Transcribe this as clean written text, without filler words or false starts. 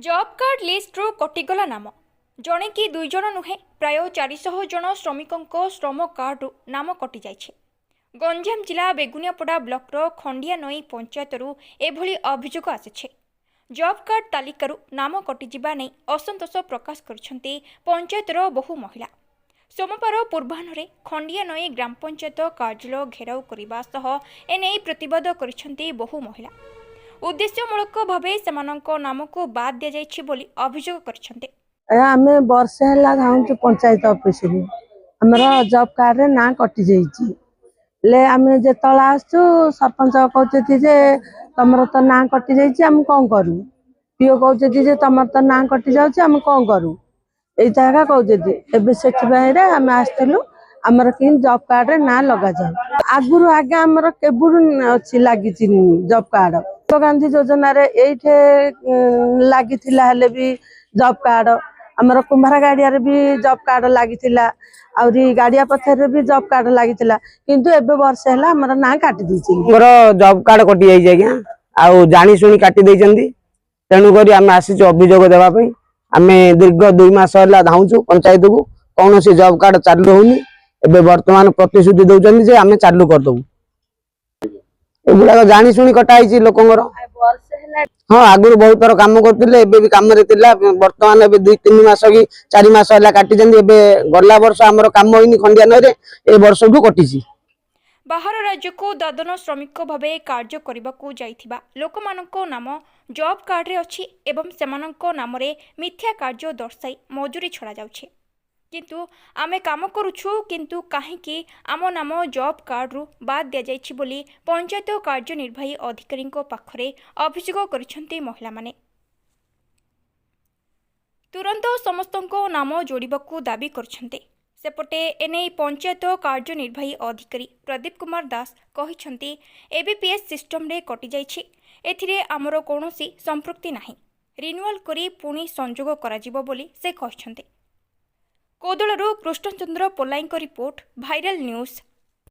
Job card लिस्ट्रु कटिगला नाम जड़े कि दुई जन नुहे प्राय 400 जन श्रमिकों श्रम कार्डु नाम कटि जाइछे। गंजाम जिला बेगुनियापड़ा ब्लॉकर खंडिया नई पंचायतरू एभली अभियोग आसिछे। जॉब कार्ड तालिकारु नाम कटिजिबा नै असंतोष प्रकाश करिसेंती पंचायतर बहु महिला। सोमवार पूर्वाह्न खंडिया नई ग्राम पंचायत कार्यालय घेराव करने सह एने प्रतिवाद करिसेंती बहु महिला। उद्देश्यमूलक भावे सेमानंको नाम को बाद दिया जाइछि बोली अभियोग करिसेंते। आमे वर्षे हला धाउछु पंचायत ऑफिस रे हमरा जॉब कार्ड रे ना कटि जाइछि ले आमे जेतला आसु सरपंच कहते जे तमरो तो ना कटि जाइछि हम कोन करू। पियो कहते जे तमर तो ना कटि जाउछि हम कोन करू। एई ताका कहते एबे सेठी बाहेरे आमे आस्थिलु हमर किन जॉब कार्ड रे ना लगा जाय। आगुरु आगे हमर केबुरु अछि लागिछि जॉब कार्ड गांधी योजना रे एठे लागिथिला हले भी जॉब कार्ड हमर कुंभारा गाड़िया रे भी जॉब कार्ड लागिथिला आउरी गाड़िया पथर रे भी जॉब कार्ड लागिथिला किंतु एबे वर्ष हला हमर ना काटि दिछि। मोर जॉब कार्ड कटि जाई आज्ञा आउ जानी सुनी काटि दैछंती तेनु करी आमे आसी अभियोग देबा पई आमे दीर्घ 2 मास हला धाउछु पंचायत को कोनोसी जॉब कार्ड चालू होउनी। एबे वर्तमान प्रतिश्रुति दउछंती जे आमे चालू कर दउ एगुड़ा जानी शुणी कटाई लोकंर। हाँ आगुरी बहुत थर कम करते कम बर्तमान 2-3 मास कि 4 मास है काटी गला वर्ष आमर कम होनी खंडिया नई ए वर्ष कटी। बाहर राज्य को दादन श्रमिक भावे कार्य करने जाइथिबा लोकमानंको नाम जॉब कार्ड रे अछि एवं सेमानंको नाम रे मिथ्या कार्य दर्शाई मजूरी छड़ा जाउछे। किंतु आमे काम करूछु किंतु काहेकि आम नाम जॉब कार्ड रु बाद दिया जाइछि बोली पंचायत कार्यनिर्वाही अधिकारी पाखरे अभियोग करिसेंती महिला माने। तुरंत समस्तंको नाम जोड़िबाकू दाबी करछन्ते। सेपटे एने पंचायत कार्यनिर्वाही अधिकारी प्रदीप कुमार दास कहिसेंती एबीपीएस सिस्टम रे कटि जाइछि एथिरे आमर कोनोसी संपृक्ति नाही रिन्युअल करी पुणी संजोग कराजिबो बोली से कहिसेंते। कोदलरू कृष्णचंद्र पोलाईଙ୍କ रिपोर्ट भाइराल न्यूज।